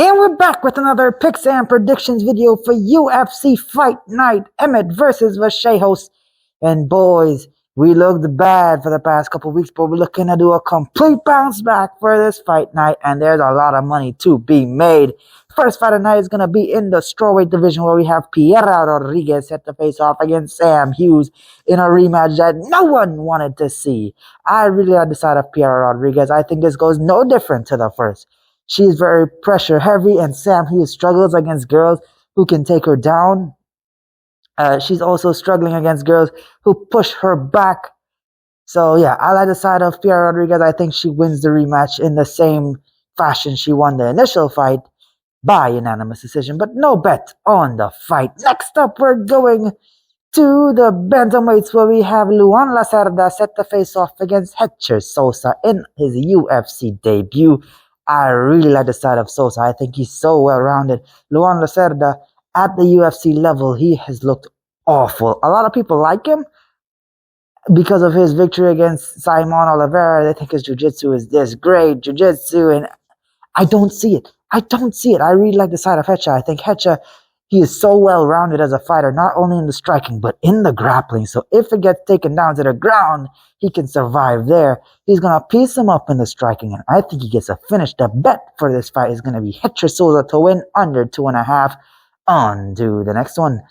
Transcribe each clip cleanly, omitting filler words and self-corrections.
And we're back with another picks and predictions video for UFC Fight Night, Emmett versus Vallejos. And boys, we looked bad for the past couple weeks, but we're looking to do a complete bounce back for this fight night, and there's a lot of money to be made. First fight of the night is going to be in the strawweight division, where we have Piera Rodriguez set to face off against Sam Hughes in a rematch that no one wanted to see. I really like the side of Piera Rodriguez. I think this goes no different to the first. She is very pressure heavy, and Sam Hughes struggles against girls who can take her down. She's also struggling against girls who push her back. So yeah, I like the side of Piera Rodriguez. I think she wins the rematch in the same fashion she won the initial fight, by unanimous decision, but no bet on the fight. Next up, we're going to the bantamweights, where we have Luan Lacerda set to face off against Hecher Sosa in his UFC debut. I really like the side of Sosa. I think he's so well-rounded. Luan Lacerda, at the UFC level, he has looked awful. A lot of people like him because of his victory against Simon Oliveira. They think his jiu-jitsu is this great jiu-jitsu, and I don't see it. I really like the side of Hecher. I think Hecher, he is so well-rounded as a fighter, not only in the striking, but in the grappling. So if it gets taken down to the ground, he can survive there. He's going to piece him up in the striking, and I think he gets a finish. The bet for this fight is going to be Hecher Sosa to win under 2.5. On to the next one.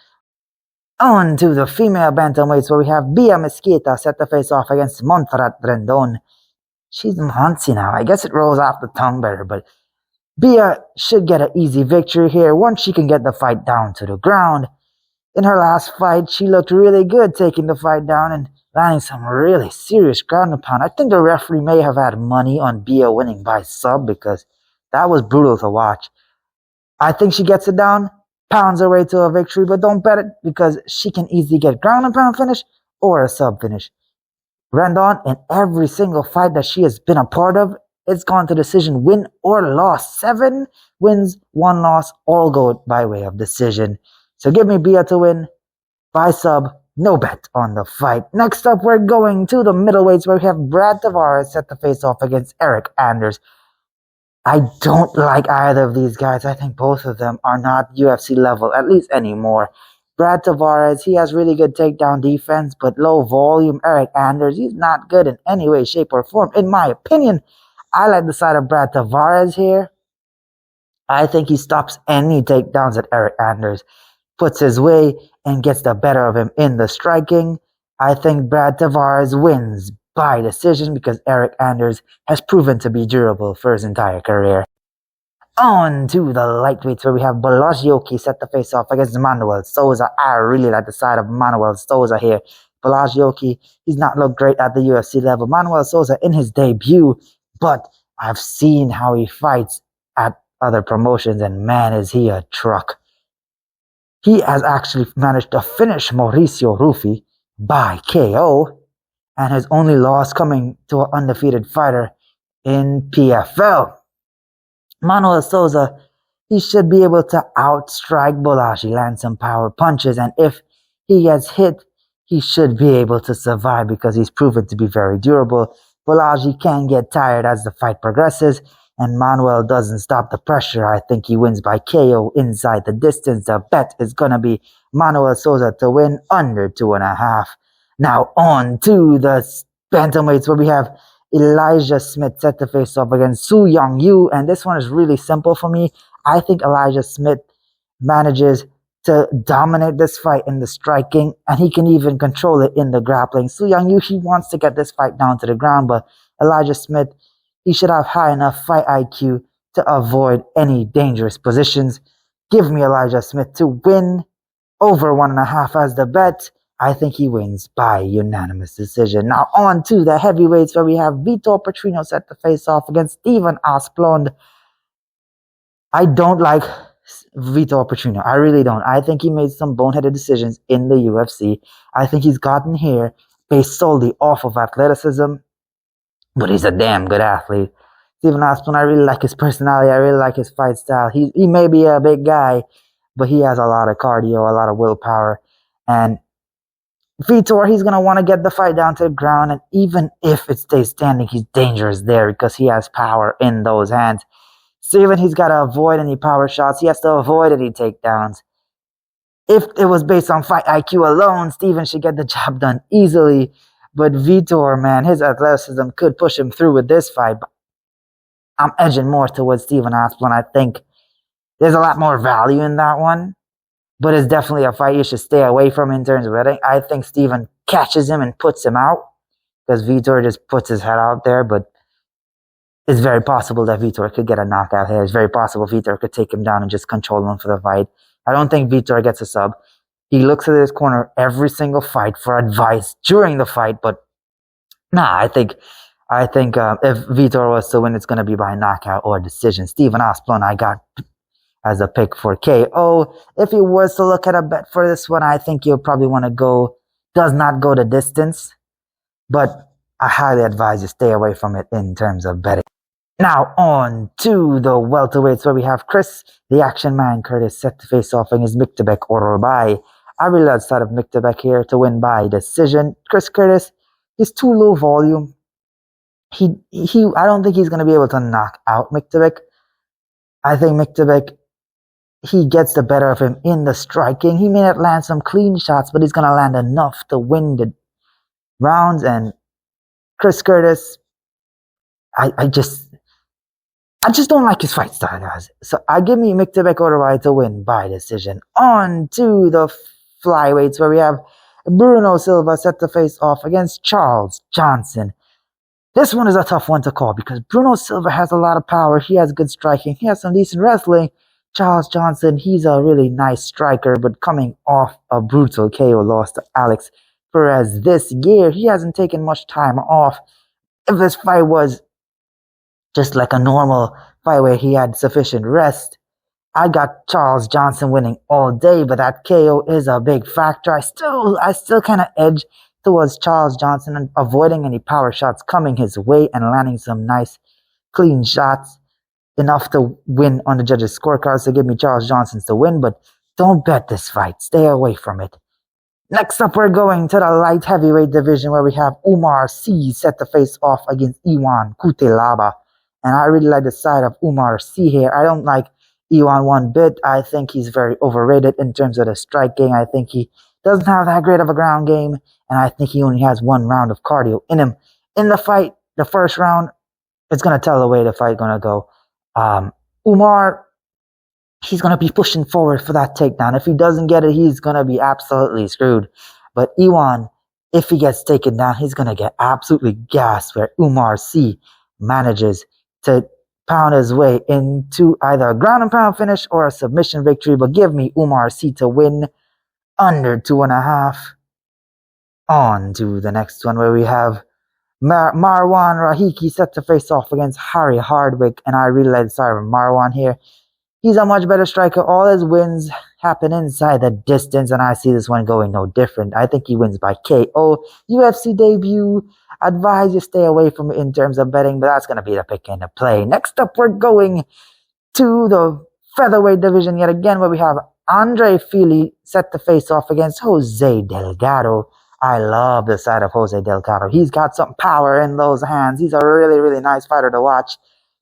On to the female bantamweights, where we have Mesquita set to face off against Rendon. She's Monste now. I guess it rolls off the tongue better, but Bia should get an easy victory here once she can get the fight down to the ground. In her last fight, she looked really good taking the fight down and landing some really serious ground and pound. I think the referee may have had money on Bia winning by sub, because that was brutal to watch. I think she gets it down, pounds her way to a victory, but don't bet it, because she can easily get ground and pound finish or a sub finish. Rendon, in every single fight that she has been a part of, it's gone to decision, win or loss. 7 wins, 1 loss, all go by way of decision. So give me Bia to win by sub, no bet on the fight. Next up, we're going to the middleweights, where we have Brad Tavares set to face off against Eryk Anders. I don't like either of these guys. I think both of them are not UFC level, at least anymore. Brad Tavares, he has really good takedown defense, but low volume. Eryk Anders, he's not good in any way, shape, or form, in my opinion. I like the side of Brad Tavares here. I think he stops any takedowns that Eryk Anders puts his way and gets the better of him in the striking. I think Brad Tavares wins by decision, because Eryk Anders has proven to be durable for his entire career. On to the lightweights, where we have Bolaji set to face off against Manoel Sousa. I really like the side of Manoel Sousa here. Bolaji, he's not looked great at the UFC level. Manoel Sousa in his debut, but I've seen how he fights at other promotions, and man, is he a truck. He has actually managed to finish Mauricio Rufy by KO, and his only loss coming to an undefeated fighter in PFL. Manoel Sousa, he should be able to outstrike Bolaji, land some power punches, and if he gets hit, he should be able to survive, because he's proven to be very durable. Bolaji can get tired as the fight progresses, and Manoel doesn't stop the pressure. I think he wins by KO inside the distance. The bet is going to be Manoel Sousa to win under 2.5. Now on to the bantamweights, where we have Elijah Smith set to face off against Su Young Yu, and this one is really simple for me. I think Elijah Smith manages to dominate this fight in the striking, and he can even control it in the grappling. Su Young Yu, he wants to get this fight down to the ground, but Elijah Smith, he should have high enough fight IQ to avoid any dangerous positions. Give me Elijah Smith to win over 1.5 as the bet. I think he wins by unanimous decision. Now on to the heavyweights, where we have Vitor Petrino set to face off against Steven Asplund. I don't like Vitor Petrino. I really don't. I think he made some boneheaded decisions in the UFC. I think he's gotten here based solely off of athleticism, but he's a damn good athlete. Steven Asplund, I really like his personality. I really like his fight style. He may be a big guy, but he has a lot of cardio, a lot of willpower, and Vitor, he's going to want to get the fight down to the ground, and even if it stays standing, he's dangerous there because he has power in those hands. Steven, he's got to avoid any power shots. He has to avoid any takedowns. If it was based on fight IQ alone, Steven should get the job done easily. But Vitor, man, his athleticism could push him through with this fight. But I'm edging more towards Steven Asplund. I think there's a lot more value in that one. But it's definitely a fight you should stay away from in terms of betting. I think Steven catches him and puts him out. Because Vitor just puts his head out there. But it's very possible that Vitor could get a knockout here. It's very possible Vitor could take him down and just control him for the fight. I don't think Vitor gets a sub. He looks at his corner every single fight for advice during the fight, but I think if Vitor was to win, it's going to be by knockout or decision. Steven Asplund, I got as a pick for KO. If he was to look at a bet for this one, I think you'll probably want to does not go the distance, but I highly advise you stay away from it in terms of betting. Now on to the welterweights where we have Chris, the action man Curtis, set to face off against Myktybek Oralbai. I really like the side of Myktybek here to win by decision. Chris Curtis, he's too low volume. I don't think he's going to be able to knock out Myktybek. I think Myktybek, he gets the better of him in the striking. He may not land some clean shots, but he's going to land enough to win the rounds. And Chris Curtis, I just don't like his fight style, guys. So I give me Myktybek Oralbai to win by decision. On to the flyweights where we have Bruno Silva set to face off against Charles Johnson. This one is a tough one to call because Bruno Silva has a lot of power. He has good striking. He has some decent wrestling. Charles Johnson, he's a really nice striker, but coming off a brutal KO loss to Alex Perez this year, he hasn't taken much time off. If this fight was just like a normal fight where he had sufficient rest, I got Charles Johnson winning all day, but that KO is a big factor. I still kind of edge towards Charles Johnson and avoiding any power shots coming his way and landing some nice clean shots enough to win on the judges' scorecards to give me Charles Johnson to win, but don't bet this fight. Stay away from it. Next up, we're going to the light heavyweight division where we have Oumar Sy set to face off against Iwan Cutelaba. And I really like the side of Oumar Sy here. I don't like Iwan one bit. I think he's very overrated in terms of the striking. I think he doesn't have that great of a ground game. And I think he only has one round of cardio in him. In the fight, the first round, it's going to tell the way the fight's going to go. Oumar, he's going to be pushing forward for that takedown. If he doesn't get it, he's going to be absolutely screwed. But Iwan, if he gets taken down, he's going to get absolutely gassed where Oumar Sy manages to pound his way into either a ground and pound finish or a submission victory. But give me Oumar Sy to win under 2.5. On to the next one where we have Marwan Rahiki set to face off against Hardwick. And I really like the side of Marwan here. He's a much better striker. All his wins happen inside the distance, and I see this one going no different. I think he wins by KO. UFC debut. Advise you stay away from it in terms of betting, but that's going to be the pick and the play. Next up, we're going to the featherweight division yet again, where we have Fili set to face off against Jose Delgado. I love the side of Jose Delgado. He's got some power in those hands. He's a really, really nice fighter to watch,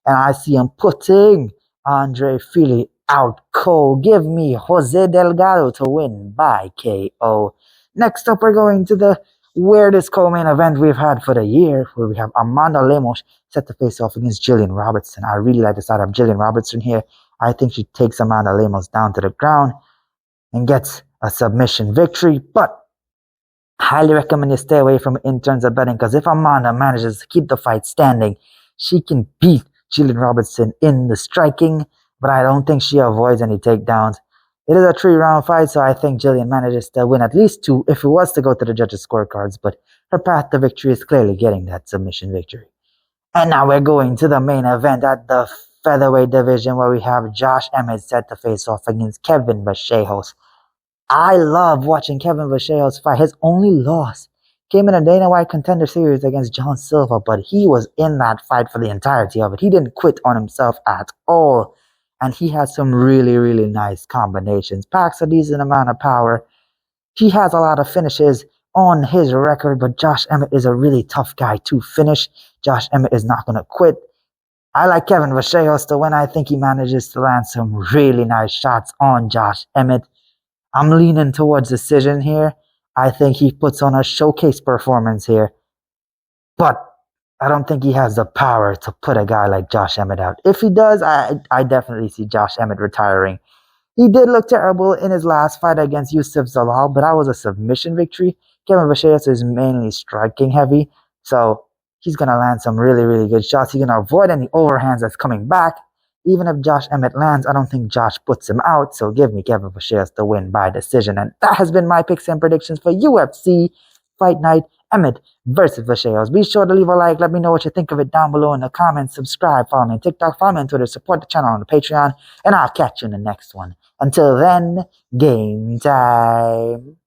and I see him putting Fili out cold. Give me Jose Delgado to win by KO. Next up, we're going to the weirdest co-main event we've had for the year, where we have Lemos set to face off against Jillian Robertson. I really like the side of Jillian Robertson here. I think she takes Lemos down to the ground and gets a submission victory, but highly recommend you stay away from it in terms of betting, because if Amanda manages to keep the fight standing, she can beat Jillian Robertson in the striking, but I don't think she avoids any takedowns. It is a 3-round fight, so I think Jillian manages to win at least 2 if it was to go to the judges' scorecards, but her path to victory is clearly getting that submission victory. And now we're going to the main event at the featherweight division, where we have Josh Emmett set to face off against Kevin Vallejos. I love watching Kevin Vallejos fight. His only loss came in a Dana White Contender Series against John Silva, but he was in that fight for the entirety of it. He didn't quit on himself at all. And he has some really, really nice combinations. Packs a decent amount of power. He has a lot of finishes on his record, but Josh Emmett is a really tough guy to finish. Josh Emmett is not going to quit. I like Kevin Vallejos to win. I think he manages to land some really nice shots on Josh Emmett. I'm leaning towards decision here. I think he puts on a showcase performance here. But I don't think he has the power to put a guy like Josh Emmett out. If he does, I definitely see Josh Emmett retiring. He did look terrible in his last fight against Youssef Zalal, but that was a submission victory. Kevin Vallejos is mainly striking heavy, so he's going to land some really, really good shots. He's going to avoid any overhands that's coming back. Even if Josh Emmett lands, I don't think Josh puts him out, so give me Kevin Vallejos to win by decision. And that has been my picks and predictions for UFC Fight Night, Emmett versus Vallejos. Be sure to leave a like. Let me know what you think of it down below in the comments. Subscribe, follow me on TikTok, follow me on Twitter, support the channel on the Patreon, and I'll catch you in the next one. Until then, game time.